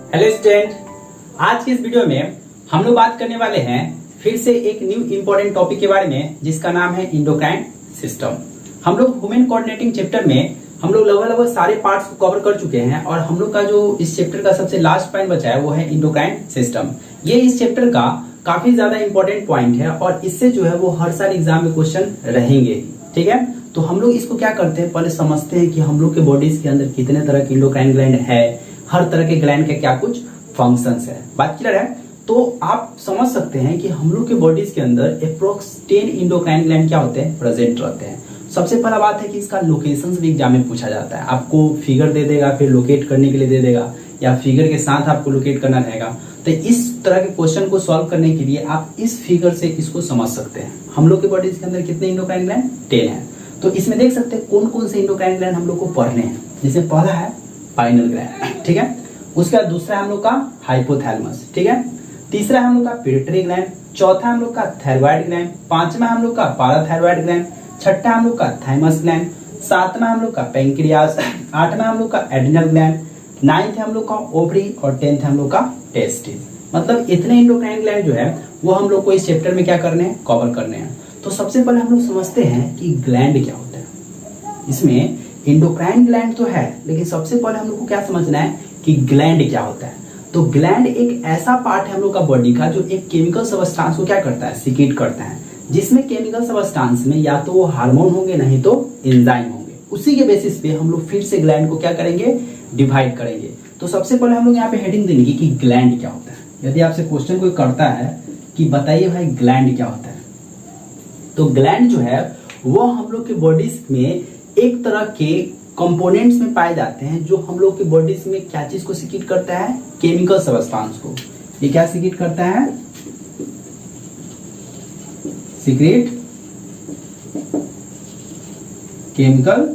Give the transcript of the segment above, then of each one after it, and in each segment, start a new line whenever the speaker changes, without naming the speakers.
Hello student, आज की इस वीडियो में हम लोग बात करने वाले हैं फिर से एक न्यू इंपॉर्टेंट टॉपिक के बारे में जिसका नाम है एंडोक्राइन सिस्टम। हम लोग ह्यूमन कोऑर्डिनेटिंग चैप्टर में हम लोग लगभग सारे पार्ट्स को कवर कर चुके हैं और हम लोग का जो इस चैप्टर का सबसे लास्ट पॉइंट बचा है वो है एंडोक्राइन सिस्टम। ये इस चैप्टर का काफी ज्यादा इंपॉर्टेंट पॉइंट है और इससे जो है वो हर साल एग्जाम में क्वेश्चन रहेंगे। ठीक है, तो हम लोग इसको क्या करते हैं, पहले समझते हैं कि हम लोग के बॉडीज के अंदर कितने तरह के एंडोक्राइन ग्लैंड है, हर तरह के ग्लैंड के क्या कुछ फंक्शंस है। बात क्लियर है? तो आप समझ सकते हैं कि हम लोग के बॉडीज के अंदर अप्रोक्स 10 एंडोक्राइन ग्लैंड क्या होते हैं, प्रेजेंट रहते हैं। सबसे पहला बात है कि इसका लोकेशन भी एग्जाम में पूछा जाता है। आपको फिगर दे देगा, फिर लोकेट करने के लिए दे देगा या फिगर के साथ आपको लोकेट करना रहेगा। तो इस तरह के क्वेश्चन को सॉल्व करने के लिए आप इस फिगर से इसको समझ सकते हैं। हम लोग के बॉडीज के अंदर कितने एंडोक्राइन ग्लैंड, 10 है। तो इसमें देख सकते हैं कौन कौन से एंडोक्राइन ग्लैंड हम लोग को पढ़ने हैं। जैसे पहला है पाइनल ग्लैंड, ठीक है। उसका दूसरा है हम लोग का हाइपोथैलेमस, ठीक है। तीसरा है हम लोग का पिट्यूटरी ग्लैंड, चौथा हम लोग का थायराइड ग्लैंड, पांचवा हम लोग का पाराथायराइड ग्लैंड, छठा हम लोग का थाइमस ग्लैंड, सातवां हम लोग का पेंक्रियास, आठवां हम लोग का एड्रिनल ग्लैंड, 9th हम लोग का ओवरी और 10th हम लोग का टेस्टिस। मतलब इतने एंडोक्राइन ग्लैंड जो है वो हम लोग को इस चैप्टर में क्या करने हैं, कवर करने हैं। तो सबसे पहले हम लोग समझते हैं कि ग्लैंड क्या होता है। इसमें एंडोक्राइन ग्लैंड तो है, लेकिन सबसे पहले हम लोग को क्या समझना है कि ग्लैंड क्या होता है। तो ग्लैंड एक ऐसा पार्ट है हम लोग का बॉडी का जो एक केमिकल सबस्टांस को क्या करता है, सीक्रेट करता है। जिसमें केमिकल सबस्टांस में या तो वो हार्मोन होंगे, नहीं तो एंजाइम होंगे। उसी के बेसिस पे हम लोग फिर से ग्लैंड को क्या करेंगे, डिवाइड करेंगे। तो सबसे पहले हम लोग यहाँ पे हेडिंग देंगे कि ग्लैंड क्या होता है। यदि आपसे क्वेश्चन कोई करता है कि बताइए भाई ग्लैंड क्या होता है, तो ग्लैंड जो है वो हम लोग के बॉडीज में एक तरह के कंपोनेंट्स में पाए जाते हैं जो हम लोग के बॉडीज में क्या चीज को सीक्रेट करता है, केमिकल सबस्टांस को। ये क्या सीक्रेट करता है, सीक्रेट केमिकल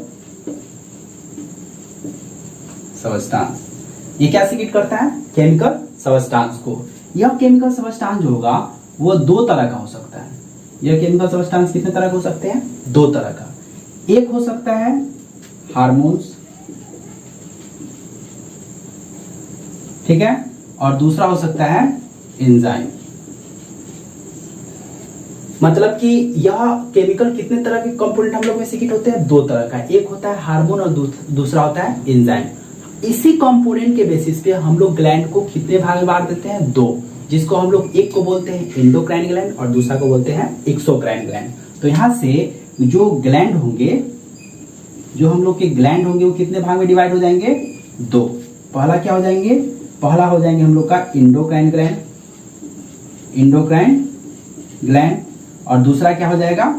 सबस्टांस। ये क्या सीक्रेट करता है, केमिकल सबस्टांस को। यह केमिकल सबस्टांस जो होगा वो दो तरह का हो सकता है। यह केमिकल सबस्टांस कितने तरह के हो सकते हैं, दो तरह का। एक हो सकता है हार्मोन्स, ठीक है, और दूसरा हो सकता है एंजाइम। मतलब कि यह केमिकल कितने तरह के कंपोनेंट हम लोग में सीक्रेट होते हैं, दो तरह का। एक होता है हार्मोन और दूसरा होता है एंजाइम। इसी कंपोनेंट के बेसिस पे हम लोग ग्लैंड को कितने भाग में बांट देते हैं, दो। जिसको हम लोग एक को बोलते हैं एंडोक्राइन ग्लैंड और दूसरा को बोलते हैं एक्सोक्राइन ग्लैंड। तो यहां से जो ग्लैंड होंगे, जो हम लोग के ग्लैंड होंगे वो कितने भाग में डिवाइड हो जाएंगे, दो। पहला क्या हो जाएंगे, पहला हो जाएंगे हम लोग का एंडोक्राइन ग्लैंड, एंडोक्राइन ग्लैंड, और दूसरा क्या हो जाएगा,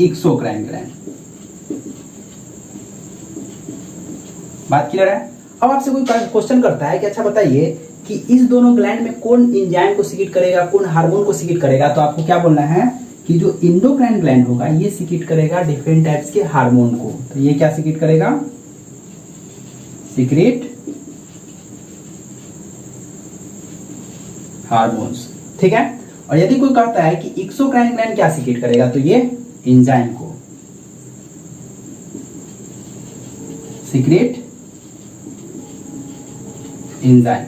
एक्सोक्राइन ग्लैंड। बात क्लियर है? अब आपसे कोई क्वेश्चन करता है कि अच्छा बताइए कि इस दोनों ग्लैंड में कौन एंजाइम को सीक्रेट करेगा, कौन हार्मोन को सीक्रेट करेगा। तो आपको क्या बोलना है कि जो एंडोक्राइन ग्लैंड होगा ये सीक्रेट करेगा डिफरेंट टाइप्स के हार्मोन को। तो ये क्या सीक्रेट करेगा, सीक्रेट हार्मोन्स, ठीक है। और यदि कोई कहता है कि एक्सोक्राइन ग्लैंड क्या सीक्रेट करेगा, तो ये एंजाइम को सीक्रेट एंजाइम।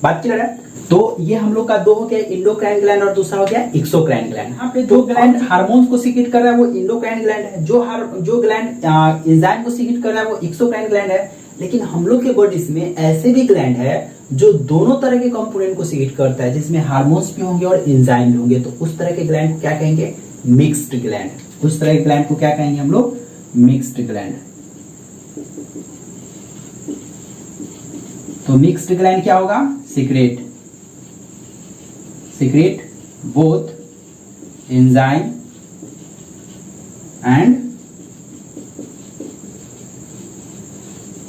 बात क्लियर है? तो ये हम लोग का दो हो गया, एंडोक्राइन ग्लैंड और दूसरा हो गया एक्सोक्राइन ग्लैंड। यहाँ पे जो ग्लैंड हार्मोन्स को सीक्रेट कर रहा है वो एंडोक्राइन ग्लैंड है, जो ग्लैंड एंजाइम को सीक्रेट कर रहा है वो एक्सोक्राइन ग्लैंड है। लेकिन हम लोग के बॉडीज में ऐसे भी ग्लैंड है जो दोनों तरह के कंपोनेंट को सीक्रेट करता है, जिसमें हार्मोन्स भी होंगे और एंजाइम भी होंगे। तो उस तरह के ग्लैंड को क्या कहेंगे, मिक्स्ड ग्लैंड। उस तरह के ग्लैंड को क्या कहेंगे हम लोग, मिक्स्ड ग्लैंड। तो मिक्स्ड ग्लैंड क्या होगा, secret both enzyme and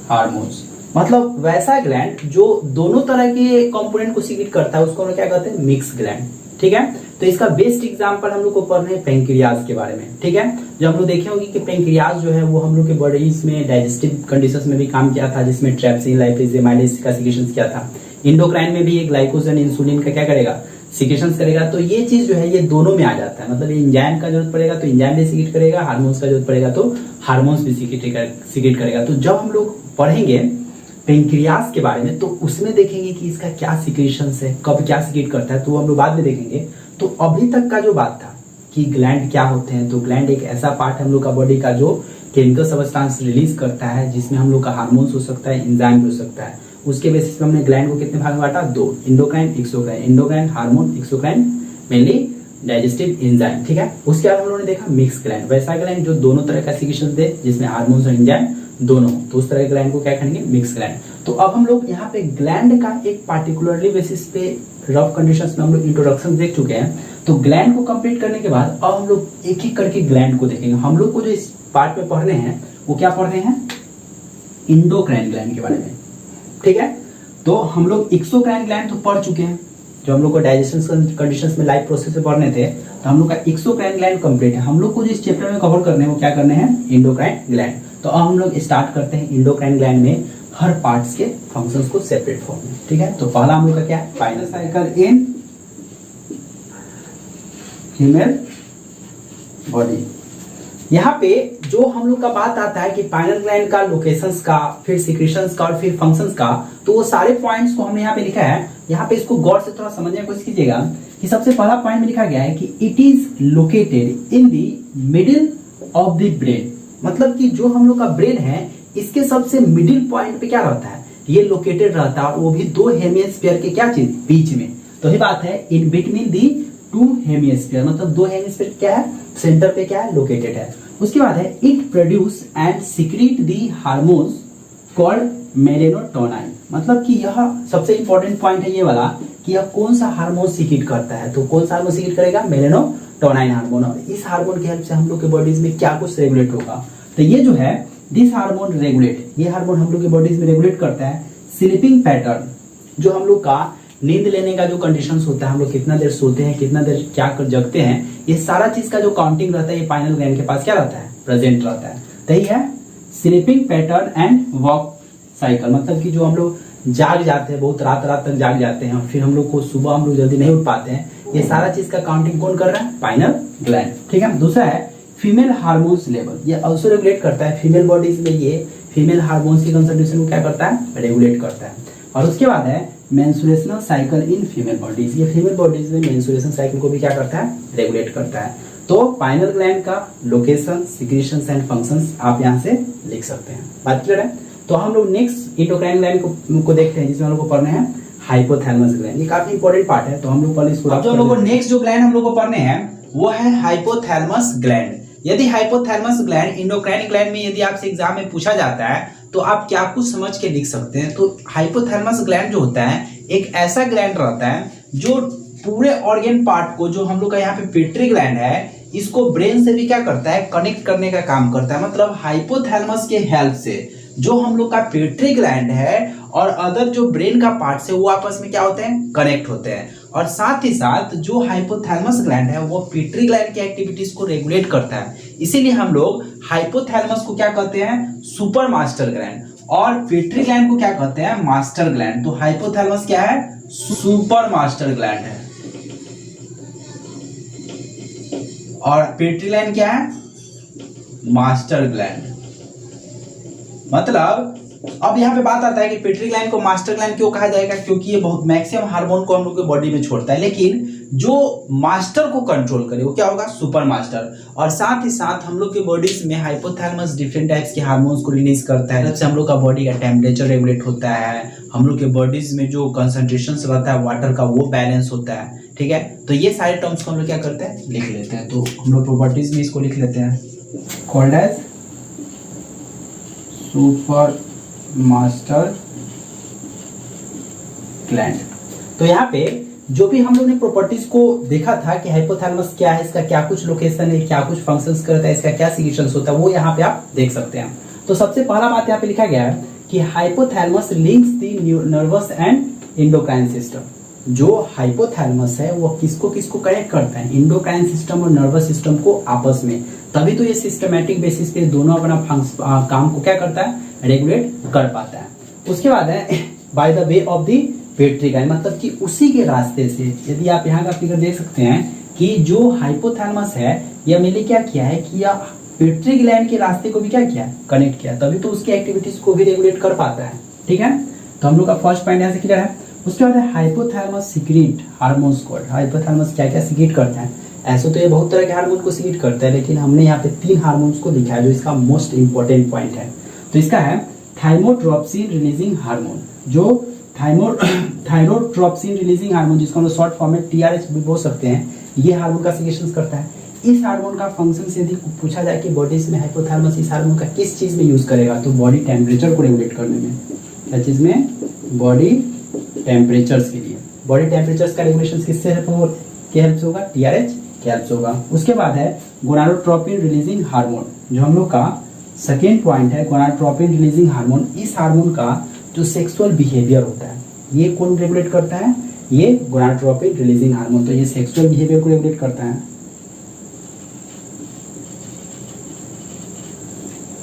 hormones. मतलब वैसा ग्लैंड जो दोनों तरह के कंपोनेंट को सीक्रेट करता है उसको हम लोग क्या कहते हैं, मिक्स ग्लैंड, ठीक है। तो इसका बेस्ट एग्जांपल हम लोग को पढ़ना है पेंक्रियाज के बारे में, ठीक है। जो हम लोग देखे होंगे कि पेंक्रियाज जो है वो हम लोग के बॉडीज में डाइजेस्टिव कंडीशंस में भी काम किया था, जिसमें ट्रेप्सिन, लाइपेज, एमाइलेज का सीक्रेशन किया था। एंडोक्राइन में भी ये ग्लाइकोजन, इंसुलिन का क्या करेगा, सीक्रेशन करेगा। तो ये चीज जो है ये दोनों में आ जाता है। मतलब एंजाइम का जरूरत पड़ेगा तो एंजाइम भी सीक्रेट करेगा, हार्मोन्स का जरूरत पड़ेगा तो हार्मोन्स भी सीक्रेट करेगा। तो जब हम लोग पढ़ेंगे पेंक्रियास के बारे में, तो उसमें देखेंगे कि इसका क्या सिक्रेशंस है, कब क्या सिक्रेट करता है, तो हम लोग बाद में देखेंगे। तो अभी तक का जो बात था कि ग्लैंड क्या होते हैं, तो ग्लैंड एक ऐसा पार्ट है हम लोग का बॉडी का जो केमिकल सब्सटेंस रिलीज करता है, जिसमें हम लोग का हार्मोन्स हो सकता है, एंजाइम हो सकता है। उसके बेसिस पे हमने ग्लैंड को कितने भाग में बांटा, 2, endocrine, exocrine. Endocrine hormone, exocrine mainly digestive enzyme, ठीक है। उसके बाद हम लोगों ने देखा मिक्स ग्लैंड, वैसा ग्लैंड जो दोनों तरह का सिक्रेशन दे, जिसमें हार्मोन्स और एंजाइम दोनों, तो उस तरह के ग्लैंड को क्या कहेंगे, मिक्स ग्लैंड। तो अब हम लोग यहाँ पे ग्लैंड का एक पार्टिकुलरली बेसिस पे रफ कंडीशंस में हम लोग इंट्रोडक्शन देख चुके हैं। तो ग्लैंड को कंप्लीट करने के बाद अब हम लोग एक एक करके ग्लैंड को देखेंगे। हम लोग को जो इस पार्ट में पढ़ रहे हैं वो क्या पढ़ रहे हैं, इंडोक्राइन ग्लैंड के बारे में, ठीक है। तो हम लोग एक्सोक्राइन ग्लैंड तो पढ़ चुके हैं, जो हम लोग को डाइजेशन कंडीशंस में लाइफ प्रोसेस से पढ़ने थे। तो हम लोग का एक्सोक्राइन ग्लैंड कंप्लीट है। हम लोग को जो इस चैप्टर में कवर करने हैं वो क्या करने हैं, इंडोक्राइन ग्लैंड। तो अब हम लोग स्टार्ट करते हैं इंडोक्राइन ग्लैंड में हर पार्ट्स के फंक्शंस को सेपरेट फॉर्म में, ठीक है। तो पहला हम लोग का क्या है, pineal cycle in female body. यहाँ पे जो हम लोग का बात आता है कि पाइनल ग्लैंड का लोकेशंस का, फिर सिक्रेशंस का और फिर फंक्शंस का, तो वो सारे पॉइंट्स को हमने यहाँ पे लिखा है। यहाँ पे इसको गौर से थोड़ा समझने की कोशिश कीजिएगा कि सबसे पहला पॉइंट में लिखा गया है कि it is located in the middle of the brain. मतलब कि जो हम लोग का ब्रेन है इसके सबसे मिडिल पॉइंट पे क्या रहता है, ये लोकेटेड रहता है, और वो भी 2 हेमिस्फीयर के क्या चीज बीच में। तो ये बात है इन बिटवीन दी 2 हेमिस्फीयर, मतलब 2 हेमिस्फीयर क्या है, सेंटर पे क्या है, लोकेटेड है। उसके बाद है it produce and secrete the hormones called melatonin. मतलब कि यह सबसे इंपॉर्टेंट पॉइंट है ये वाला कि यह कौन सा हार्मोन सिक्रीट करता है। तो कौन सा हार्मोन सिक्रीट करेगा, मेलेनोटोनाइन हार्मोन। और इस हार्मोन की हेल्प से हम लोग के बॉडीज में क्या कुछ रेगुलेट होगा। तो ये जो है दिस हार्मोन रेगुलेट, ये हार्मोन हम लोग के बॉडीज में रेगुलेट करता है स्लीपिंग पैटर्न, जो हम लोग का नींद लेने का जो कंडीशंस होता है, हम लोग कितना देर सोते हैं, कितना देर क्या कर जगते हैं, ये सारा चीज का जो काउंटिंग रहता है ये पाइनल ग्लैंड के पास क्या रहता है, प्रेजेंट रहता है। तो ये है sleeping pattern and walk cycle. मतलब कि जो हम लोग जाग जाते हैं, बहुत रात रात तक जाग जाते हैं, फिर हम लोग को सुबह हम लोग जल्दी नहीं उठ पाते हैं, ये सारा चीज का काउंटिंग कौन कर रहा है, पाइनल ग्लैंड, ठीक है। दूसरा है फीमेल हार्मोन्स लेवल, ये ऑल्सो रेगुलेट करता है फीमेल बॉडीज में, ये फीमेल हार्मोन्स की कंसंट्रेशन को क्या करता है, रेगुलेट करता है। और उसके बाद है मेंस्ट्रुएशनल साइकिल इन फीमेल बॉडीज, ये फीमेल बॉडीज में मेंस्ट्रुएशन साइकिल को भी क्या करता है, रेगुलेट करता है। तो पाइनल ग्लैंड का लोकेशन, सिक्रेशंस एंड फंक्शंस आप यहाँ से लिख सकते हैं। बात क्लियर है। तो हम लोग नेक्स्ट इंडोक्राइन ग्लैंड को देखते हैं, जिसमें हम लोग को पढ़ने हैं हाइपोथैलेमस ग्लैंड। ये काफी इंपॉर्टेंट पार्ट है, तो हम लोग पहले इसको, अब जो हम लोग को नेक्स्ट जो ग्लैंड हम लोग को पढ़ने हैं वो है हाइपोथैलेमस ग्लैंड। यदि हाइपोथैलेमस ग्लैंड इंडोक्राइन ग्लैंड में यदि आपसे एग्जाम में पूछा जाता है तो आप क्या कुछ समझ के लिख सकते हैं। तो हाइपोथैलेमस ग्लैंड जो होता है एक ऐसा ग्लैंड रहता है जो पूरे ऑर्गन पार्ट को, जो हम लोग का यहाँ पे पिट्यूटरी ग्लैंड है, इसको ब्रेन से भी क्या करता है, कनेक्ट करने का काम करता है। मतलब हाइपोथैलेमस के हेल्प से जो हम लोग का पिट्यूटरी ग्लैंड है और अदर जो ब्रेन का पार्ट है वो आपस में क्या होते हैं, कनेक्ट होते हैं। और साथ ही साथ जो हाइपोथैलेमस ग्लैंड है वो पिट्यूटरी ग्लैंड की एक्टिविटीज को रेगुलेट करता है। इसीलिए हम लोग हाइपोथैलेमस को क्या कहते हैं, सुपर मास्टर ग्लैंड, और पिट्यूटरी ग्लैंड को क्या कहते हैं, मास्टर ग्लैंड। तो हाइपोथैलेमस क्या है, सुपर मास्टर ग्लैंड है, और पिट्यूटरी ग्लैंड क्या है, मास्टर ग्लैंड। मतलब अब यहाँ पे बात आता है कि पिट्यूटरी ग्लैंड को मास्टर ग्लैंड क्यों कहा जाएगा, क्योंकि ये बहुत मैक्सिमम हार्मोन को हम लोग के बॉडी में छोड़ता है, लेकिन जो मास्टर को कंट्रोल करे वो क्या होगा, सुपर मास्टर। और साथ ही साथ हम लोग के बॉडीज में हाइपोथैलेमस डिफरेंट टाइप्स के हार्मोन्स को रिलीज करता है, जैसे हम लोग का बॉडी का टेम्परेचर रेगुलेट होता है, हम लोग के बॉडीज में जो कंसंट्रेशन रहता है वाटर का वो बैलेंस होता है, ठीक है। तो ये सारे टर्म्स को हम लोग क्या करते हैं, लिख लेते हैं। तो हम लोग प्रॉपर्टीज में इसको लिख लेते हैं, called as super master gland. तो यहाँ पे जो भी हम लोग ने प्रॉपर्टीज को देखा था कि हाइपोथैलेमस क्या है, इसका क्या कुछ लोकेशन है, क्या कुछ फंक्शंस करता है, इसका क्या सिक्रेशंस होता है, वो यहाँ पे आप देख सकते हैं। तो सबसे पहला बात यहाँ पे लिखा गया है कि hypothalamus links the nervous and endocrine system. जो हाइपोथैलेमस है वो किसको किसको कनेक्ट करता है, इंडोक्राइन सिस्टम और नर्वस सिस्टम को आपस में। तभी तो ये सिस्टमैटिक बेसिस पे दोनों अपना काम को क्या करता है, रेगुलेट कर पाता है। उसके बाद है by the way of the pituitary gland, मतलब कि उसी के रास्ते से, यदि आप यहाँ का फिगर देख सकते हैं कि जो हाइपोथैलेमस है यह मैंने क्या किया है कि यह पिट्यूटरी ग्लैंड के रास्ते को भी क्या किया, कनेक्ट किया, तभी तो उसकी एक्टिविटीज को भी रेगुलेट कर पाता है। ठीक है, तो हम लोग का फर्स्ट पॉइंट यहाँ से क्लियर है। उसके बाद है hypothalamus secret hormones called. Hypothalamus क्या क्या सीक्रेट करता है? ऐसे तो ये बहुत तरह के हार्मोन को सीक्रेट करता है, लेकिन हमने यहाँ पे 3 हार्मोन्स को लिखा है जो इसका मोस्ट इंपॉर्टेंट पॉइंट है। तो इसका है थाइमोट्रोप्सिन रिलीजिंग हार्मोन, जो थायरोट्रोप्सिन रिलीजिंग हार्मोन, जिसको हम शॉर्ट फॉर्म में TRH भी बोल सकते हैं, ये हार्मोन का सीक्रेशन करता है। इस हार्मोन का फंक्शन से यदि पूछा जाए कि बॉडीज में हाइपोथैलेमस इस हार्मोन का किस चीज में यूज करेगा, तो बॉडी टेम्परेचर को रेगुलेट करने में। क्या चीज में? बॉडी टेम्परेचर्स के लिए। बॉडी टेम्परेचर्स का रेगुलेशन किससे हेल्प होगा? TRH के हेल्प होगा। उसके बाद है गोनाडोट्रोपिन रिलीजिंग हार्मोन, जो हम लोग का सेकेंड पॉइंट है। गोनाडोट्रोपिन रिलीजिंग हार्मोन, इस हार्मोन का जो सेक्सुअल बिहेवियर होता है, ये कौन रेगुलेट करता है? ये गोनाडोट्रोपिन रिलीजिंग हार्मोन। तो ये सेक्सुअल बिहेवियर को रेगुलेट करता है,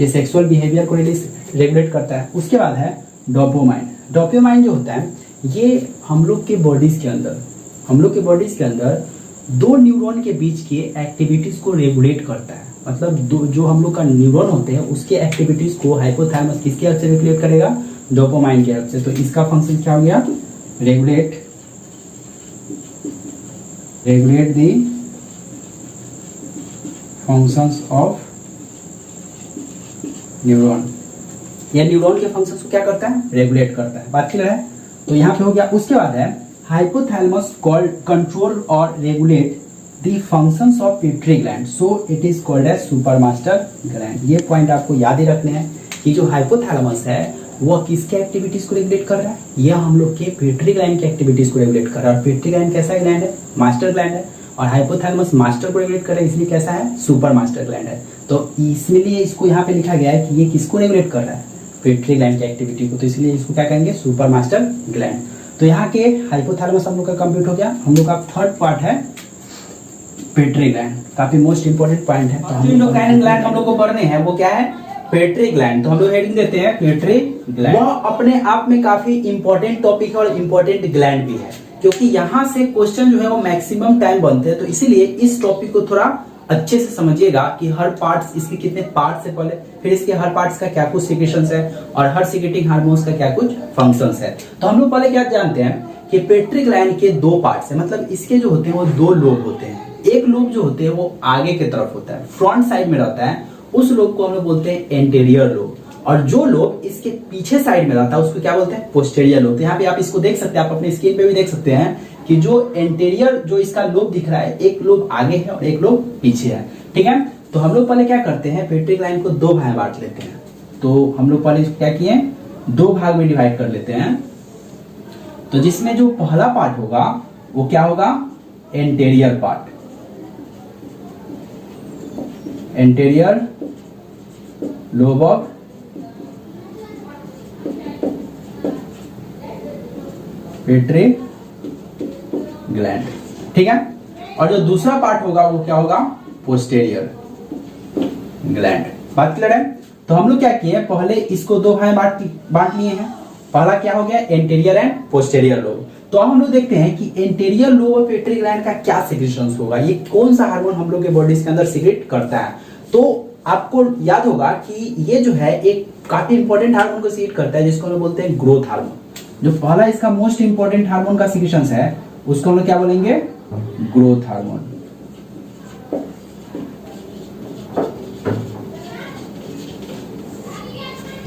ये सेक्सुअल बिहेवियर को रेगुलेट करता है। उसके बाद है डोपामाइन। डोपामाइन जो होता है, ये हम लोग के बॉडीज के अंदर 2 न्यूरॉन के बीच के एक्टिविटीज को रेगुलेट करता है। मतलब जो हम लोग का न्यूरॉन होते हैं उसके एक्टिविटीज को हाइपोथैलेमस किसके हेल्प से रेगुलेट करेगा? डोपामाइन के हेल्प से। तो इसका फंक्शन क्या हो गया? Regulate the functions of neuron. यह न्यूरॉन के फंक्शंस को क्या करता है? रेगुलेट करता है। बात क्लियर है? तो यहाँ पे हो गया। उसके बाद है हाइपोथैलेमस कंट्रोल और regulate the functions of pituitary gland, so it is called as super master gland. ये पॉइंट आपको याद ही रखने हैं कि जो हाइपोथैलेमस है वह किसके एक्टिविटीज को रेगुलेट कर रहा है? यह हम लोग के पिट्यूटरी ग्लैंड के एक्टिविटीज को रेगुलेट कर रहा है। और पिट्यूटरी ग्लैंड कैसा ग्लैंड है? मास्टर ग्लैंड है। और हाइपोथैलेमस मास्टर को रेगुलेट कर रहा है, इसलिए कैसा है? सुपर मास्टर ग्लैंड है। तो इसलिए इसको यहाँ पे लिखा गया है कि ये किसको रेगुलेट कर रहा है? पिट्यूटरी ग्लैंड की एक्टिविटी को। तो इसलिए इसको क्या कहेंगे? Super master gland. तो यहाँ के हाइपोथैलेमस हम लोग का कंप्लीट हो गया। हम लोग का थर्ड पार्ट है पिट्यूटरी ग्लैंड, काफी मोस्ट इंपोर्टेंट पॉइंट है। तो एंडोक्राइन ग्लैंड हम लोग को पढ़ने हैं, वो क्या है? Pituitary gland. तो हम लोग हेडिंग देते हैं पिट्यूटरी ग्लैंड। वह अपने आप में काफी इंपॉर्टेंट टॉपिक है और इंपॉर्टेंट ग्लैंड भी है, क्योंकि यहाँ से क्वेश्चन जो है वो मैक्सिमम टाइम बनते हैं। तो इसीलिए इस टॉपिक को थोड़ा अच्छे से समझिएगा कि हर पार्ट्स, इसके कितने पार्ट्स है पहले, फिर इसके हर पार्ट्स का क्या कुछ सीक्रेशंस है और हर सीक्रेटिंग हार्मोन्स का क्या कुछ फंक्शंस है। तो हम लोग पहले क्या जानते हैं कि पिट्यूटरी ग्लैंड के 2 पार्ट्स है, मतलब इसके जो होते हैं वो 2 लोब होते हैं। एक लोब जो होते हैं वो आगे की तरफ होता है, फ्रंट साइड में रहता है, उस लोब को हम लोग बोलते हैं एंटीरियर लोब। और जो लोब इसके पीछे साइड में रहता है उसको क्या बोलते हैं? Posterior lobe. तो यहाँ पे आप इसको देख सकते हैं, आप अपने स्क्रीन पे भी देख सकते हैं कि जो एंटीरियर जो इसका लोब दिख रहा है, एक लोब आगे है और एक लोब पीछे है। ठीक है, तो हम लोग पहले क्या करते हैं? पिट्यूटरी ग्लैंड को 2 भाग में बांट लेते हैं। तो हम लोग पहले इसको क्या किए? 2 भाग में डिवाइड कर लेते हैं। तो जिसमें जो पहला पार्ट होगा वो क्या होगा? Anterior part, anterior lobe of pituitary gland. ठीक है, और जो दूसरा पार्ट होगा वो क्या होगा? Posterior gland. बात क्लियर है? तो हम लोग क्या किए? पहले इसको 2 भाग बांट लिए हैं। पहला क्या हो गया? Anterior and posterior lobe. तो अब हम लोग देखते हैं कि anterior lobe of pituitary gland का क्या सीक्रेशंस होगा, ये कौन सा हार्मोन हम लोग के बॉडीज के अंदर सीक्रेट करता है। तो आपको याद होगा कि ये जो है एक काफी इंपॉर्टेंट हार्मोन को सीक्रेट करता है, जिसको हम बोलते हैं ग्रोथ हार्मोन। जो पहला इसका मोस्ट इंपॉर्टेंट हार्मोन का सीक्रेशंस है उसको हम लोग क्या बोलेंगे? Growth hormone.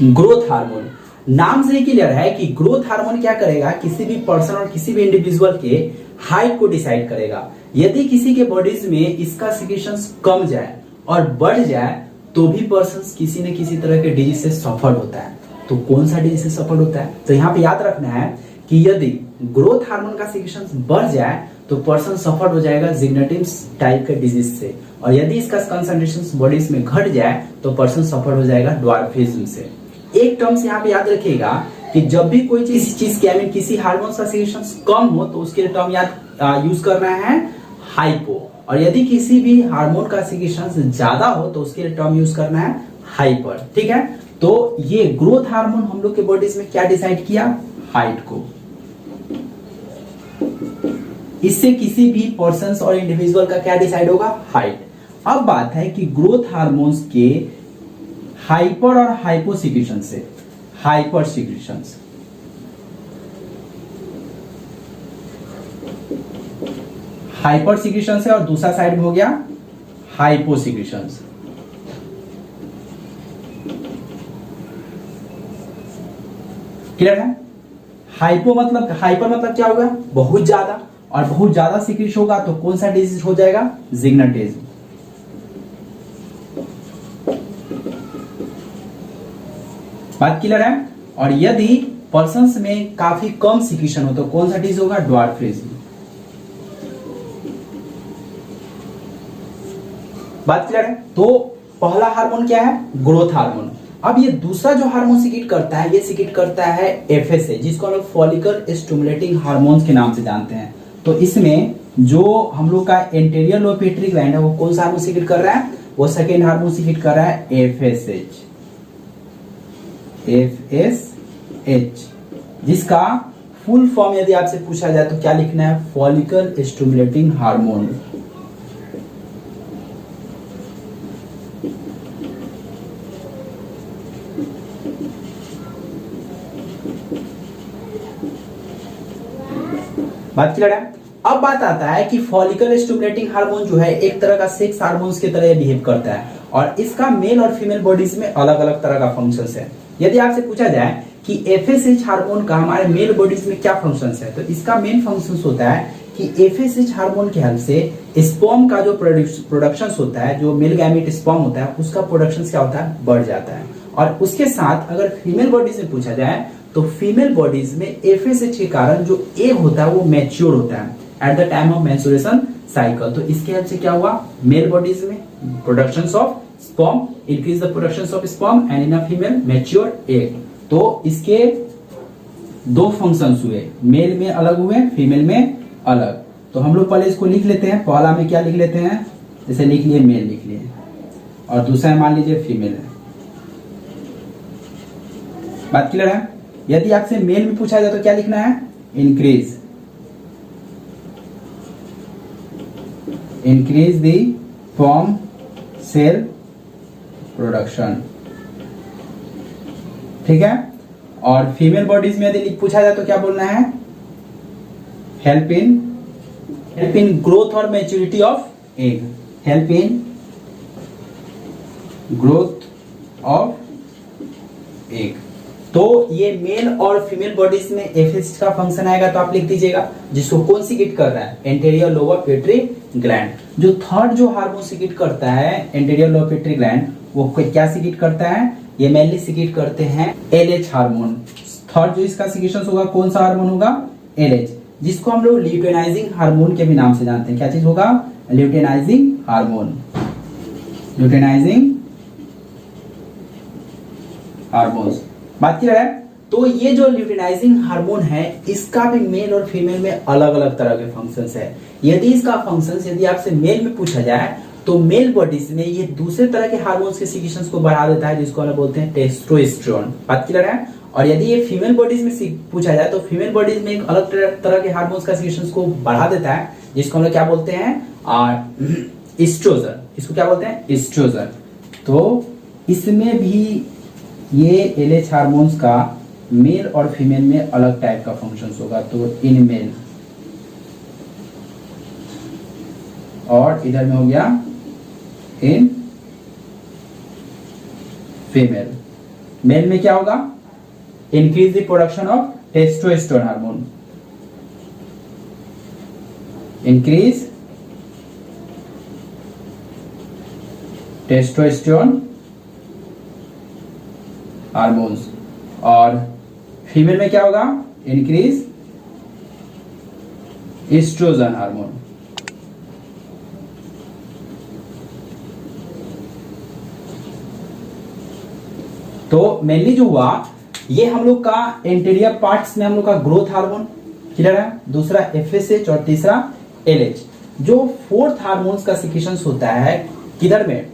ग्रोथ हार्मोन नाम से ही क्लियर है कि ग्रोथ हार्मोन क्या करेगा? किसी भी पर्सन और किसी भी इंडिविजुअल के हाइट को डिसाइड करेगा। यदि किसी के बॉडीज में इसका सीक्रेशंस कम जाए और बढ़ जाए तो भी पर्सन किसी न किसी तरह के डिजीज से सफर होता है। तो कौन सा डिजीज से सफर होता है? तो यहाँ पे याद रखना है कि यदि ग्रोथ हार्मोन का सीक्रेशंस बढ़ जाए तो पर्सन सफर हो जाएगा जिग्नेटिम्स टाइप के डिजीज से, और यदि इसका कंसंट्रेशन बॉडीज में घट जाए तो पर्सन सफर हो जाएगा ड्वार्फिज्म से। एक टर्म्स यहाँ पे याद रखिएगा कि जब भी कोई चीज के आई किसी हार्मोन का सीक्रेशंस कम हो तो उसके टर्म याद यूज करना है हाइपो, और यदि किसी भी हार्मोन का सीक्रेशंस ज्यादा हो तो उसके टर्म यूज करना है हाइपर। ठीक है, तो ये ग्रोथ हार्मोन हम लोग के बॉडीज में क्या डिसाइड किया? हाइट को। इससे किसी भी पर्सन और इंडिविजुअल का क्या डिसाइड होगा? हाइट। अब बात है कि ग्रोथ हार्मोन्स के हाइपर और हाइपो सीक्रेशन से, हाइपर सीक्रेशंस हाइपर सिक्रीशन है, और दूसरा साइड में हो गया हाइपो सिक्रीशन। क्लियर है? हाइपर मतलब क्या होगा? बहुत ज्यादा, और बहुत ज्यादा सिक्रीश होगा तो कौन सा डिजीज हो जाएगा? जिग्नटिज्म। बात क्लियर है? और यदि पर्सन्स में काफी कम सिक्रीशन हो तो कौन सा डिजीज होगा? ड्वार्फिज्म। बात क्लियर है? तो पहला हार्मोन क्या है? Growth hormone. अब ये दूसरा जो हार्मोन सिक्रीट करता है, ये सिक्रीट करता है एफएसए, जिसको हम लोग फॉलिकल स्टिमुलेटिंग हार्मोन्स के नाम से जानते हैं। तो इसमें जो हम लोग का एंटेरियर लोब पिट्यूटरी ग्लैंड है, वो कौन सा हार्मोन सिक्रीट कर रहा है? वो सेकेंड हार्मोन सिक्रीट कर रहा है एफएसएच, जिसका फुल फॉर्म यदि आपसे पूछा जाए तो क्या लिखना है? Follicle stimulating hormone. बात क्लियर है? अब बात आता है कि फॉलिकल स्टिमुलेटिंग हार्मोन जो है एक तरह का सेक्स हार्मोन्स की तरह बिहेव करता है, और इसका मेल और फीमेल बॉडीज में अलग अलग तरह का फंक्शंस है। यदि आपसे पूछा जाए कि एफएसएच हार्मोन का हमारे मेल बॉडीज में क्या फंक्शंस है, तो इसका मेन फंक्शंस होता है कि एफएसएच हार्मोन के हेल्प से स्पर्म का जो प्रोडक्शन होता है, जो मेल गैमेट स्पर्म होता है, उसका प्रोडक्शन क्या होता है? बढ़ जाता है। और उसके साथ अगर फीमेल बॉडीज में पूछा जाए तो फीमेल बॉडीज में एफएसएच के कारण जो एग होता है वो मैच्योर होता है at the time of menstruation cycle. तो इसके हेल्प से क्या हुआ? मेल बॉडीज में production of sperm, increase the production of sperm and in a female mature egg. तो इसके दो फंक्शंस हुए, मेल में अलग हुए, फीमेल में अलग। तो हम लोग पहले इसको लिख लेते हैं। पहला में क्या लिख लेते हैं? जैसे लिख लिए मेल लिख लिए, और दूसरा मान लीजिए फीमेल है। बात क्लियर है? यदि आपसे मेल में पूछा जाए तो क्या लिखना है? Increase the sperm cell production. ठीक है? और फीमेल बॉडीज में यदि पूछा जाए तो क्या बोलना है? हेल्प इन ग्रोथ और maturity of egg. Help in growth of egg. तो ये मेल और फीमेल बॉडीज में एफएसएच का फंक्शन आएगा, तो आप लिख दीजिएगा, जिसको कौन सिक्रीट कर रहा है? Anterior lobe pituitary gland. जो थर्ड जो हार्मोन सिक्रीट करता है एंटेरियर लोब पिट्यूटरी ग्लैंड, वो क्या सिक्रीट करता है? ये मेनली सिक्रीट करते हैं एलएच हार्मोन। थर्ड जो इसका सिक्रीशन होगा कौन सा हार्मोन होगा? एलएच, जिसको हम लोग ल्यूटेनाइजिंग हार्मोन के भी नाम से जानते हैं। क्या चीज होगा? Luteinising hormone. Luteinising hormones. बात क्लियर है? तो ये जो ल्यूटेनाइजिंग हार्मोन है, इसका भी मेल और फीमेल में अलग अलग तरह के फंक्शंस है। यदि इसका फंक्शंस यदि आपसे मेल में पूछा जाए तो मेल बॉडीज में ये दूसरे तरह के हार्मोन्स के सिक्रीशंस को बढ़ा देता है, जिसको हम बोलते हैं टेस्टोस्टेरोन। बात क्लियर है? और यदि ये फीमेल बॉडीज में पूछा जाए तो फीमेल बॉडीज में एक अलग तरह के हार्मोन्स का सिक्रीशंस को बढ़ा देता है, जिसको हम लोग क्या बोलते हैं? एस्ट्रोजन। इसको क्या बोलते हैं? एस्ट्रोजन। तो इसमें भी ये एलएच हार्मोन्स का मेल और फीमेल में अलग टाइप का फंक्शंस होगा। तो इन मेल, और इधर में हो गया इन फीमेल। मेल में क्या होगा? Increase the production of testosterone hormone. Increase testosterone hormones. और फीमेल में क्या होगा? Increase estrogen hormone. तो मेनली जो हुआ ये हम लोग का एंटेरियर पार्ट्स में हम लोग का ग्रोथ हार्मोन क्लियर है, दूसरा एफएसएच और तीसरा एलएच। जो फोर्थ हार्मोन्स का सिक्रीशन होता है किधर में?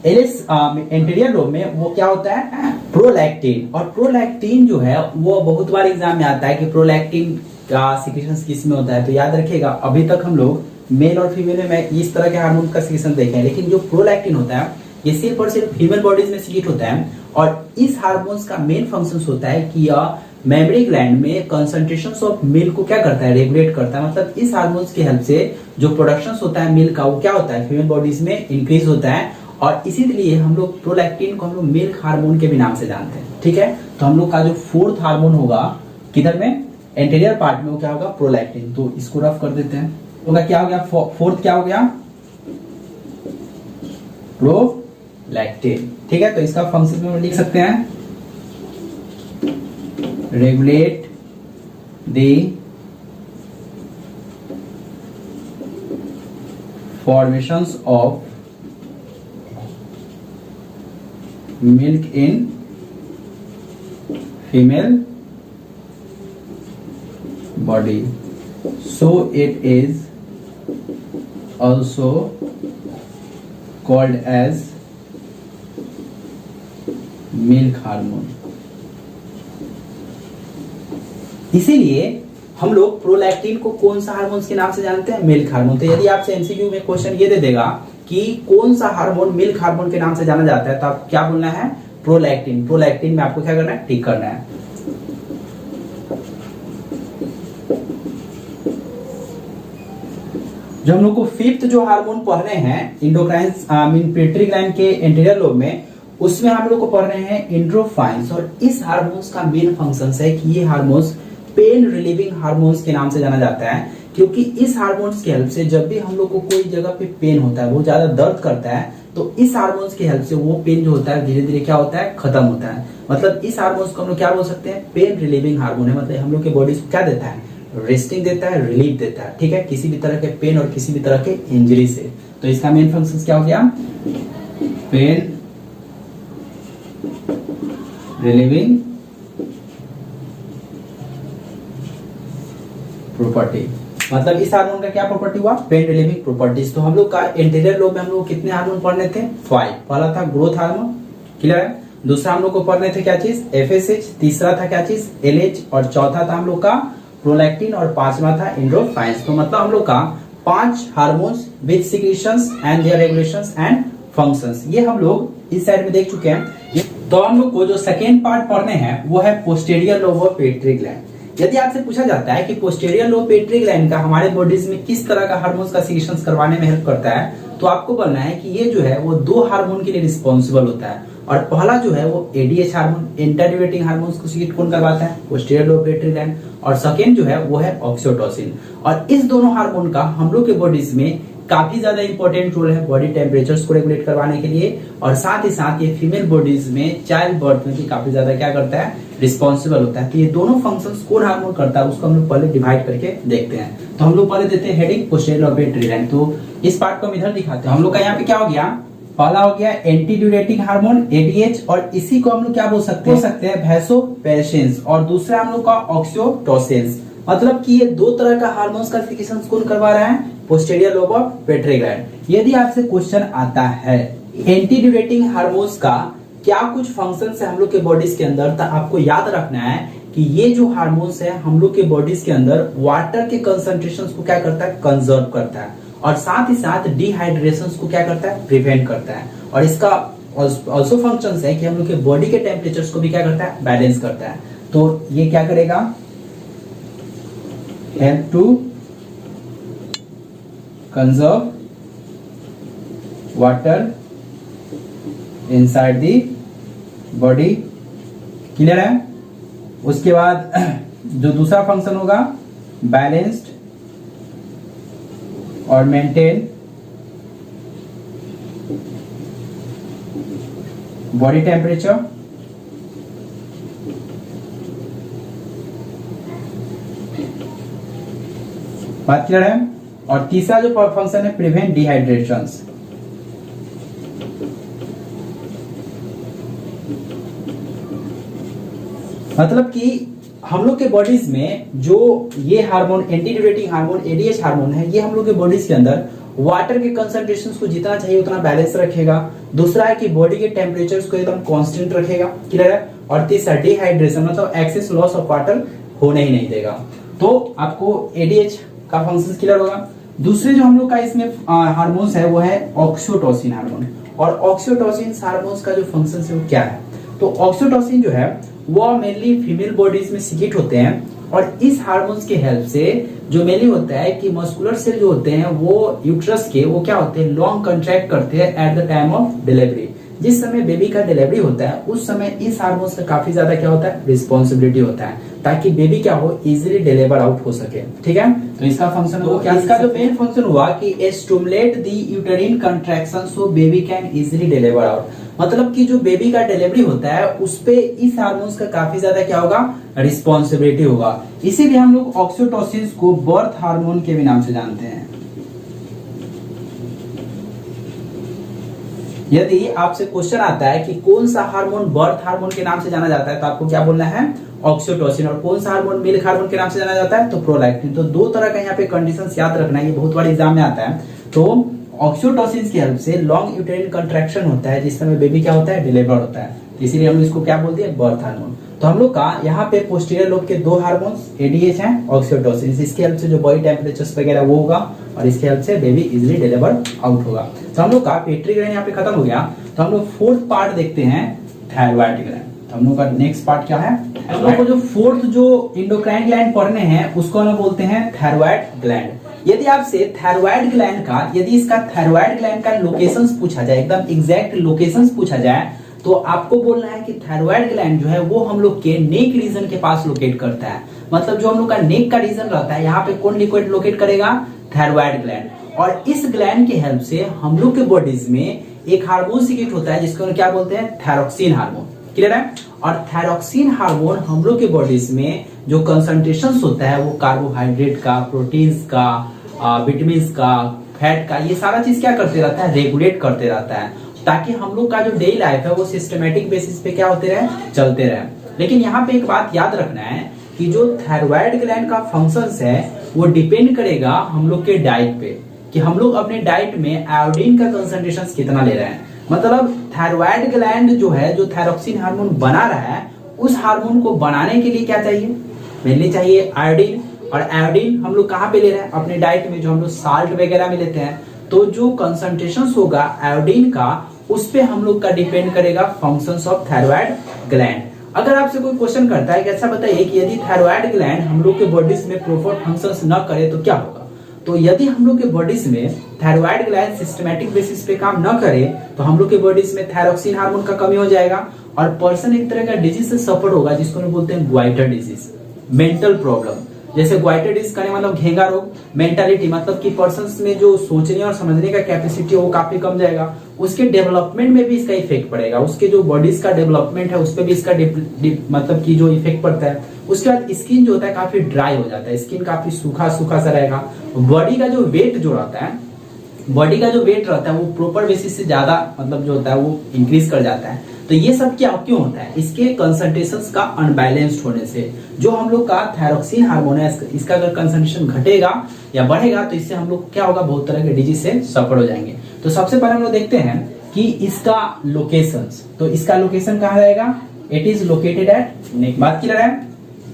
एलएच एंटेरियर लोब में, वो क्या होता है? प्रोलैक्टिन। और प्रोलैक्टिन जो है वो बहुत बार एग्जाम में आता है कि प्रोलैक्टिन का सिक्रीशन किस में होता है। तो याद रखिएगा, अभी तक हम लोग मेल और फीमेल में इस तरह के हार्मोन का सिक्रीशन देखे हैं, लेकिन जो प्रोलैक्टिन होता है ये सिर्फ और सिर्फ फीमेल बॉडीज में सिक्रीट होता है। और इस हार्मोन्स का मेन फंक्शन होता है कि यह मेमरी ग्लैंड में कंसंट्रेशन ऑफ मिल्क को क्या करता है, रेगुलेट करता है। मतलब इस हार्मोन्स की हेल्प से जो प्रोडक्शन होता है मिल्क का, वो क्या होता है, फीमेल बॉडीज में इंक्रीज होता है। और इसीलिए हम लोग प्रोलैक्टिन को हम लोग मिल्क हार्मोन के भी नाम से जानते हैं। ठीक है, तो हम लोग का जो फोर्थ हार्मोन होगा किधर में, एंटीरियर पार्ट में, वो क्या होगा, प्रोलैक्टिन। तो इसको रफ कर देते हैं। होगा क्या हो गया, फोर्थ क्या हो गया, प्रोलैक्टिन। ठीक है, तो इसका फंक्शन में लिख सकते हैं, regulate the formations of milk in female body, so it is also called as milk hormone। इसीलिए हम लोग प्रोलैक्टिन को कौन सा हार्मोन के नाम से जानते हैं, मिल्क हार्मोन। तो यदि आपसे एमसीक्यू में क्वेश्चन ये दे देगा कि कौन सा हार्मोन मिल्क हार्मोन के नाम से जाना जाता है, तो आप क्या बोलना है, प्रोलैक्टिन। प्रोलैक्टिन में आपको क्या करना है, टिक करना है। जो हम लोग को फिफ्थ जो हार्मोन पढ़ रहे हैं इंडोक्राइन मीन पिट्यूटरी ग्लैंड के एंटीरियर लोब में, उसमें हम लोग को पढ़ रहे हैं इंड्रोफाइन्स। और इस हार्मोन्स का मेन फंक्शन है कि ये हार्मोन्स पेन रिलीविंग हार्मोन्स के नाम से जाना जाता है, क्योंकि इस हार्मोन्स की हेल्प से जब भी हम लोग को कोई जगह पे पेन होता है, वो ज्यादा दर्द करता है, तो इस हार्मोन्स की हेल्प से वो पेन जो होता है धीरे धीरे क्या होता है, खत्म होता है। मतलब इस हार्मोन्स को हम लोग क्या बोल सकते हैं, पेन रिलीविंग हार्मोन है। मतलब हम लोग के बॉडी को क्या देता है, रेस्टिंग देता है, रिलीफ देता है। ठीक है, किसी भी तरह के पेन और किसी भी तरह के इंजरी से। तो इसका मेन फंक्शन क्या हो गया, पेन रिलीविंग प्रॉपर्टी। मतलब इस हार्मोन का क्या प्रॉपर्टी हुआ, पेन रिलीविंग प्रॉपर्टीज। तो हम लोग का इंटीरियर लोब में हम लोग कितने हार्मोन पढ़ने थे, 5। पहला था ग्रोथ हार्मोन, क्लियर है। दूसरा हम लोग को पढ़ने थे क्या चीज, एफएसएच। तीसरा था क्या चीज, एलएच। और चौथा था हम लोग का प्रोलैक्टिन। और पांचवा था इंड्रोफाइन्स। तो मतलब हम लोग का 5 hormones with secretions and their regulations and functions, ये हम लोग इस साइड में देख चुके हैं। तो हम लोग को जो सेकेंड पार्ट पढ़ने हैं वो है posterior lobe of pituitary gland. यदि आपसे पूछा जाता है कि पोस्टीरियर लोब पिट्यूटरी ग्लैंड का हमारे बॉडीज में किस तरह का हार्मोन्स का सिक्रीशंस करवाने में हेल्प करता है, तो आपको बोलना है कि ये जो है वो 2 हार्मोन के लिए रिस्पॉन्सिबल होता है। और पहला जो है वो एडीएच हार्मोन, एंटाड्यूरेटिंग हार्मोन्स को सीक्रेट कौन करवाता है, पोस्टीरियर लोब पिट्यूटरी ग्लैंड। और सेकेंड जो है वो है ऑक्सीटोसिन। और इस दोनों हार्मोन का हम लोग के बॉडीज में काफी ज्यादा इंपॉर्टेंट रोल है बॉडी टेम्परेचर्स को रेगुलेट करवाने के लिए। और साथ ही साथ ये फीमेल बॉडीज में चाइल्ड बर्थ में भी काफी ज्यादा क्या करता है, रिस्पॉन्सिबल होता है। तो ये दोनों फंक्शंस कौन हार्मोन करता है उसको हम लोग पहले डिवाइड करके देखते हैं। तो हम लोग पहले देते हैं heading posterior lobe pituitary gland. तो इस पार्ट को हम इधर दिखाते हैं। हम लोग का यहाँ पे क्या हो गया, पहला हो गया एंटीड्यूरेटिंग हार्मोन एडीएच, और इसी को हम लोग क्या बोल सकते हैं, वैसोप्रेसिन्स। और दूसरा हम लोग का ऑक्सीटोसिन्स। मतलब कि ये 2 तरह का हार्मोन्स का सिक्रीशन कौन करवा रहा है, posterior lobe of pituitary gland. यदि आपसे क्वेश्चन आता है एंटीड्यूरेटिंग हार्मोन्स का क्या कुछ फंक्शन है हम लोग के बॉडीज के अंदर, तो आपको याद रखना है कि ये जो हार्मोन्स है हम लोग के बॉडीज के अंदर वाटर के कंसंट्रेशन को क्या करता है, कंजर्व करता है। और साथ ही साथ डिहाइड्रेशन को क्या करता है, प्रिवेंट करता है। और इसका ऑल्सो फंक्शन है कि हम लोग के बॉडी के टेम्परेचर को भी क्या करता है, बैलेंस करता है। तो ये क्या करेगा, help to conserve water inside the body, clear है। उसके बाद जो दूसरा फंक्शन होगा, बैलेंस्ड और मेंटेन बॉडी टेम्परेचर। बात क्लियर है। और तीसरा जो फंक्शन है, प्रिवेंट डिहाइड्रेशन। मतलब कि हम लोग के बॉडीज में जो ये हार्मोन एंटीड्यूरेटिंग हार्मोन एडीएच हार्मोन है, ये हम लोग के बॉडीज के अंदर वाटर के कंसंट्रेशन को जितना चाहिए उतना बैलेंस रखेगा। दूसरा है कि बॉडी के टेम्परेचर को एकदम कांस्टेंट रखेगा, क्लियर है। और तीसरा डिहाइड्रेशन, मतलब एक्सेस लॉस ऑफ वाटर होने ही नहीं देगा। तो आपको एडीएच का फंक्शन क्लियर होगा। दूसरे जो हम लोग का इसमें हार्मोन्स है वो है ऑक्सीटोसिन हार्मोन। और ऑक्सीटोसिन हार्मोन्स का जो फंक्शन है वो क्या है, तो ऑक्सीटोसिन जो है वो मेनली फीमेल बॉडीज में सीक्रेट होते हैं, और इस हार्मोन्स के हेल्प से जो मेनली होता है कि मस्कुलर सेल जो होते हैं वो यूट्रस के वो क्या होते हैं, लॉन्ग कंट्रैक्ट करते हैं at the time of delivery. जिस समय बेबी का डिलीवरी होता है उस समय इस हार्मोन्स का काफी ज्यादा क्या होता है, रिस्पॉन्सिबिलिटी होता है, ताकि बेबी क्या हो, इजीली डिलीवर आउट हो सके। ठीक है, तो इसका फंक्शन हो क्या, इसका जो मेन फंक्शन हुआ कि stimulate the यूटेरिन contraction so baby can easily deliver out. मतलब कि जो बेबी का डिलीवरी होता है उस पे इस हार्मोन्स का काफी ज्यादा क्या होगा, रिस्पॉन्सिबिलिटी होगा। इसीलिए हम लोग ऑक्सीटोसिन को बर्थ हार्मोन के भी नाम से जानते हैं। यदि आपसे क्वेश्चन आता है कि कौन सा हार्मोन बर्थ हार्मोन के नाम से जाना जाता है, तो आपको क्या बोलना है, ऑक्सीटोसिन। और कौन सा हार्मोन मिल्क हार्मोन के नाम से जाना जाता है, तो प्रोलैक्टिन। तो दो तरह का यहाँ पे कंडीशंस याद रखना है, ये बहुत बार एग्जाम में आता है। तो ऑक्सीटोसिन की हेल्प से लॉन्ग यूटेरिन कंट्रैक्शन होता है जिस समय बेबी क्या होता है, डिलीवर होता है, इसीलिए हम इसको क्या बोलते हैं, बर्थ हार्मोन। तो हम लोग का यहाँ पे पोस्टीरियर लोब के दो हार्मोन्स एडीएच हैं, ऑक्सीटोसिन, इसके हेल्प से जो बॉडी टेम्परेचर वगैरह वो होगा, और इसके हेल्प से बेबी इजीली डिलीवर आउट होगा। तो हम लोग का पेट्री ग्लैंड यहाँ पे खत्म हो गया। तो हम लोग फोर्थ पार्ट देखते हैं, थायराइड ग्लैंड। तो हम लोग का नेक्स्ट पार्ट क्या है, हम लोग को जो फोर्थ जो इंडोक्राइन ग्लैंड पढ़ने हैं उसको हम बोलते हैं थायराइड ग्लैंड। यदि आपसे थायराइड ग्लैंड का, यदि इसका थायराइड ग्लैंड का लोकेशंस पूछा जाए, एकदम एग्जैक्ट लोकेशंस पूछा जाए, तो आपको बोलना है कि थायराइड ग्लैंड जो है वो हम लोग के नेक रीजन के पास लोकेट करता है। मतलब जो हम लोग का नेक का रीजन रहता है, यहाँ पे कौन लिक्विड लोकेट करेगा, थायराइड ग्लैंड। और इस ग्लैंड के हेल्प से हम लोग के बॉडीज में एक हार्मोन सीक्रेट होता है जिसको क्या बोलते हैं, थायरोक्सिन हार्मोन। क्लियर है। और थायरोक्सिन हार्मोन हम लोग के बॉडीज में जो कंसंट्रेशन होता है वो कार्बोहाइड्रेट का, प्रोटीन्स का, विटामिन का, फैट का, ये सारा चीज क्या करते रहता है, रेगुलेट करते रहता है, ताकि हम लोग का जो डेली लाइफ है वो सिस्टमेटिक बेसिस पे क्या होते रहे, चलते रहे। लेकिन यहाँ पे एक बात याद रखना है कि जो थायराइड ग्लैंड का फंक्शंस है वो डिपेंड करेगा हम लोग के डाइट पे, कि हम लोग अपने डाइट में आयोडीन का कंसंट्रेशन कितना ले रहे हैं। मतलब थायराइड ग्लैंड जो है, जो थायरोक्सिन हार्मोन बना रहा है, उस हार्मोन को बनाने के लिए क्या चाहिए, मेनली चाहिए आयोडीन। और आयोडीन हम लोग कहाँ पे ले रहे हैं, अपने डाइट में, जो हम लोग साल्ट वगैरह में लेते हैं। तो जो कंसंट्रेशन होगा आयोडीन का, उस पे हम लोग का डिपेंड करेगा फंक्शंस ऑफ थायराइड ग्लैंड। अगर आपसे कोई क्वेश्चन करता है कि ऐसा बताइए कि यदि थायराइड ग्लैंड हम लोग के बॉडीज में प्रॉपर फंक्शंस न करे तो क्या होगा। तो यदि हम लोग के बॉडीज में थायराइड ग्लैंड सिस्टमैटिक बेसिस पे काम न करे तो हम लोग के बॉडीज में थायरोक्सिन हार्मोन का कमी हो जाएगा, और पर्सन एक तरह का डिजीज से सफर होगा जिसको हम बोलते हैं ग्वाइटर डिजीज, मेंटल प्रॉब्लम। जैसे ग्वाइटर डिजीज का मतलब घेंगा रोग, मेंटालिटी मतलब कि पर्सन में जो सोचने और समझने का कैपेसिटी है वो काफी कम जाएगा, उसके डेवलपमेंट में भी इसका इफेक्ट पड़ेगा, उसके जो बॉडीज का डेवलपमेंट है उस पर भी इसका मतलब कि जो इफेक्ट पड़ता है। उसके बाद स्किन जो होता है काफी ड्राई हो जाता है, स्किन काफी सूखा सूखा सा रहेगा। बॉडी का जो वेट जो रहता है, बॉडी का जो वेट रहता है वो प्रॉपर बेसिस से ज्यादा मतलब जो होता है वो इंक्रीज कर जाता है। तो ये सब क्या क्यों होता है, इसके कंसंट्रेशंस का अनबैलेंस्ड होने से। जो हम लोग का थायरोक्सिन हार्मोन है इसका अगर कंसंट्रेशन घटेगा या बढ़ेगा तो इससे हम लोग क्या होगा, बहुत तरह के डिजीज से सफर हो जाएंगे। तो सबसे पहले हम लोग देखते हैं कि इसका लोकेशंस। तो इसका लोकेशन कहाँ रहेगा, इट इज लोकेटेड एट नेक। बात क्लियर है।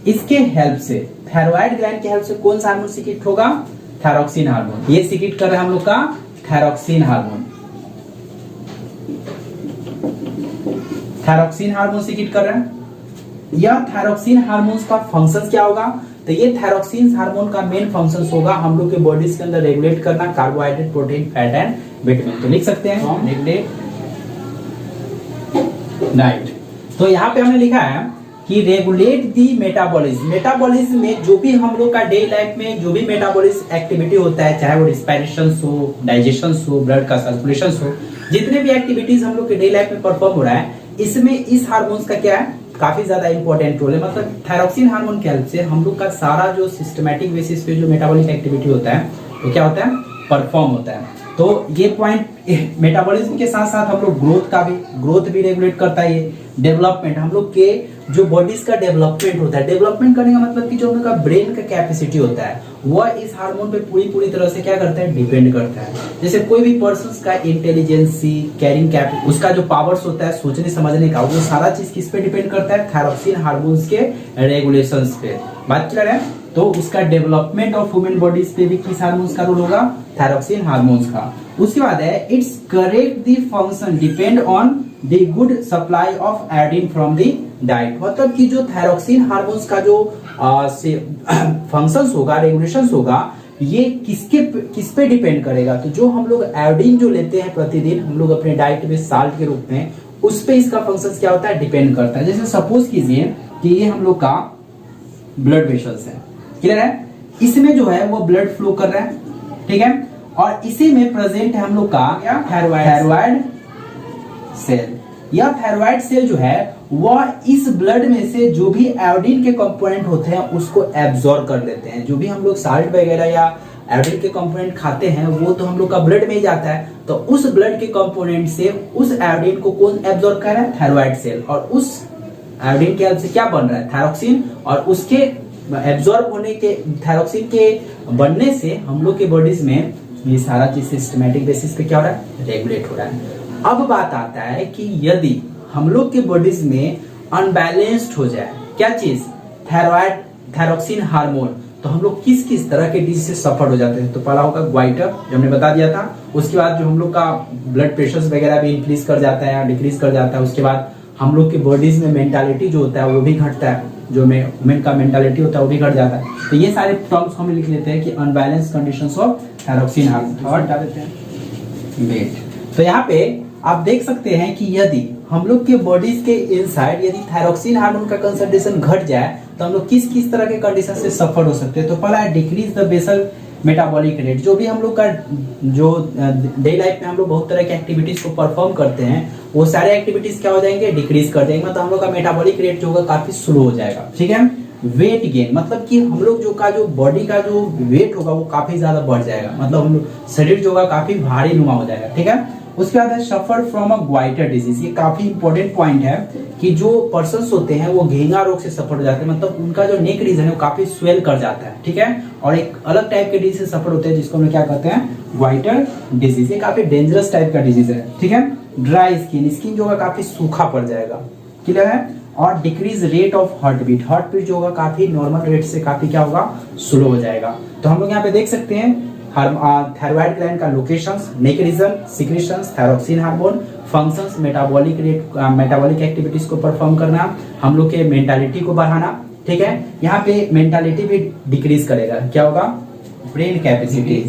इसके हेल्प से, थायराइड ग्लैंड के हेल्प से कौन सा हार्मोन सीक्रेट होगा, थायरोक्सिन हार्मोन। ये सीक्रेट कर रहे हैं हम लोग का thyroxine hormone. Thyroxine hormone secrete कर रहे हैं। यह थायरोक्सिन हार्मोन का फंक्शन क्या होगा, तो ये थायरोक्सिन हार्मोन का मेन फंक्शन होगा हम लोग के बॉडीज के अंदर रेगुलेट करना carbohydrate, protein, fat and vitamin. तो लिख सकते हैं रेगुलेट डाइट। तो यहाँ पे हमने लिखा है कि रेगुलेट दी मेटाबॉलिज्म। मेटाबॉलिज्म में जो भी हम लोग का डेली लाइफ में जो भी मेटाबॉलिज्म एक्टिविटी होता है, चाहे वो रिस्पायरेशन हो, डाइजेशन हो, ब्लड का सर्कुलेशन हो, जितने भी एक्टिविटीज हम लोग के डेली लाइफ में परफॉर्म हो रहा है, इसमें इस हार्मोन्स का क्या है, काफी ज्यादा इंपॉर्टेंट रोल है। मतलब थायरोक्सिन हार्मोन के हेल्प से हम लोग का सारा जो सिस्टमैटिक बेसिस पे जो मेटाबॉलिक एक्टिविटी होता है वो क्या होता है, परफॉर्म होता है। तो ये पॉइंट मेटाबॉलिज्म के साथ साथ हम लोग ग्रोथ भी रेगुलेट करता है। ये डेवलपमेंट, हम लोग के जो बॉडीज का डेवलपमेंट होता है, डेवलपमेंट करने का मतलब कि जो हम लोग का ब्रेन का कैपेसिटी होता है वह इस हार्मोन पे पूरी तरह से क्या करता है, डिपेंड करता है। जैसे कोई भी पर्सन का इंटेलिजेंसी, कैरिंग कैपेसिटी, उसका जो पावर्स होता है सोचने समझने का, वो सारा चीज किस पे डिपेंड करता है, थायरोक्सिन हार्मोन्स के रेगुलेशंस पे। बात क्लियर है। तो उसका डेवलपमेंट ऑफ ह्यूमन बॉडीज पे भी किस हार्मोन्स का रोल होगा, थायरोक्सिन हार्मोन्स का। उसके बाद है it's correct the function depend on the good supply of iodine from the diet. मतलब कि जो थायरोक्सिन हार्मोन्स का जो फंक्शंस होगा, रेगुलेशंस होगा, ये किस पे डिपेंड करेगा? तो जो हम लोग आयोडीन जो लेते हैं प्रतिदिन हम लोग अपने डाइट में साल्ट के रूप में, उस पे इसका फंक्शंस क्या होता है, डिपेंड करता है। जैसे सपोज कीजिए कि ये हम लोग का ब्लड वेसल्स है, क्लियर है, इसमें जो है वो ब्लड फ्लो कर रहा है, ठीक है, और इसी में प्रेजेंट है हम लोग का क्या, थायराइड सेल। यह थायराइड सेल जो है वह इस ब्लड में से जो भी आयोडीन के कंपोनेंट होते हैं उसको एब्जॉर्ब कर लेते हैं। जो भी हम लोग साल्ट वगैरह या आयोडीन के कंपोनेंट खाते हैं वो तो हम लोग का ब्लड में ही जाता है, तो उस ब्लड के कंपोनेंट से उस आयोडीन को कौन एब्जॉर्ब कर रहा है, थायराइड सेल, और उस आयोडीन के हेल्प से क्या बन रहा है, थायरोक्सिन, और उसके एब्जॉर्ब होने के, थायरोक्सिन के बनने से हम लोग के बॉडीज में ये सारा चीज सिस्टमैटिक बेसिस पे क्या हो रहा है, रेगुलेट हो रहा है। अब बात आता है कि यदि हम लोग के बॉडीज में अनबैलेंस्ड हो जाए क्या चीज, थायरोक्सिन हार्मोन, तो हम लोग किस किस तरह के डिजीज से सफर हो जाते हैं। तो पहला होगा ग्वाइटर, जो हमने बता दिया था। उसके बाद जो हम लोग का ब्लड प्रेशर वगैरह भी इंक्रीज कर जाता है या डिक्रीज कर जाता है। उसके बाद हम लोग के बॉडीज में मेंटालिटी जो होता है वो भी घटता है, जो वुमेन का मेंटालिटी होता है वो भी घट जाता है। तो ये सारे टर्म्स हम लिख लेते हैं कि unbalance conditions of thyroxine hormone. और हटा देते हैं वेट। तो यहाँ पे आप देख सकते हैं कि यदि हम लोग के बॉडीज के इनसाइड यदि थायरोक्सिन हार्मोन का कंसंट्रेशन घट जाए तो हम लोग किस किस तरह के कंडीशन से सफर हो सकते हैं। तो पहला है decrease the basal metabolic rate. जो भी हम लोग का जो डे लाइफ में हम लोग बहुत तरह की एक्टिविटीज को परफॉर्म करते हैं वो सारे एक्टिविटीज क्या हो जाएंगे, डिक्रीज कर देंगे। मतलब हम लोग का मेटाबॉलिक रेट जो होगा काफी स्लो हो जाएगा, ठीक है। वेट गेन, मतलब कि हम लोग जो बॉडी का जो वेट होगा वो काफी ज्यादा बढ़ जाएगा, मतलब हम लोग शरीर जो होगा काफी भारी नुमा हो जाएगा, ठीक है। उसके बाद है suffer from a goitre disease. ये काफी इंपॉर्टेंट पॉइंट है कि जो पर्सन्स होते हैं वो घेंगा रोग से सफर हो जाते हैं, मतलब उनका जो नेक रीजन है वो काफी स्वेल कर जाता है, ठीक है। और एक अलग टाइप के डिजीज से सफर होते हैं जिसको हम क्या कहते हैं, ग्वाइटर डिजीज। ये काफी डेंजरस टाइप का डिजीज है, ठीक है। ड्राई स्किन, स्किन जो होगा काफी सूखा पड़ जाएगा, क्लियर है। और decrease rate of heart beat जो होगा काफी नॉर्मल रेट से काफी क्या होगा, स्लो हो जाएगा। तो हम लोग यहाँ पे देख सकते हैं थायराइड ग्लैंड का locations, neck region, secretions, thyroxine hormone, functions, metabolic rate, metabolic activities को परफॉर्म करना, हम लोग के मेंटालिटी को बढ़ाना, ठीक है। यहाँ पे मेंटालिटी भी डिक्रीज करेगा, क्या होगा, ब्रेन कैपेसिटी,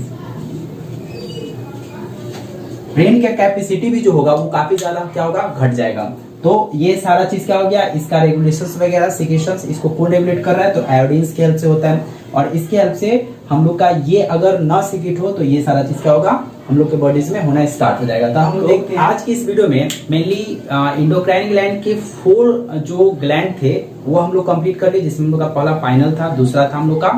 ब्रेन का कैपेसिटी भी जो होगा वो काफी ज्यादा क्या होगा, घट जाएगा। तो ये सारा चीज क्या हो गया, इसका रेगुलेशंस वगैरह, सिक्रेशंस, इसको कौन रेगुलेट कर रहा है, तो आयोडीन की हेल्प से होता है। और इसके हेल्प से हम लोग का ये अगर ना सिक्रेट हो तो ये सारा चीज क्या होगा, हम लोग के बॉडीज में होना स्टार्ट हो जाएगा। तो हम लोग देखते हैं आज की इस वीडियो में मेनली इंडोक्राइन ग्लैंड के 4 जो ग्लैंड थे वो हम लोग कंप्लीट कर लिए, जिसमें हम लोग का पहला पाइनल था, दूसरा था हम लोग का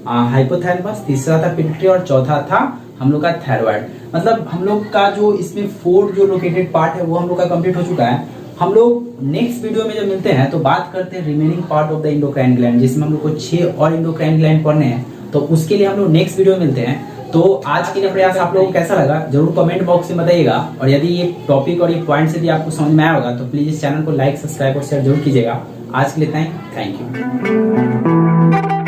हाइपोथैलेमस, तीसरा था पिट्यूटरी और चौथा था हम लोग का थायराइड। मतलब हम लोग का जो इसमें 4 जो लोकेटेड पार्ट है वो हम लोग का कंप्लीट हो चुका है। हम लोग नेक्स्ट वीडियो में जब मिलते हैं तो बात करते हैं remaining part of the endocrine gland, जिसमें हम लोग को 6 और इंडोक्राइन ग्लैंड पढ़ने हैं। तो उसके लिए हम लोग नेक्स्ट वीडियो में मिलते हैं। तो आज के लिए प्रयास आप लोगों को कैसा लगा जरूर कमेंट बॉक्स में बताइएगा। और यदि ये टॉपिक और ये पॉइंट्स यदि आपको समझ में आया होगा तो प्लीज इस चैनल को लाइक, सब्सक्राइब और शेयर जरूर कीजिएगा। आज के लिए थैंक यू।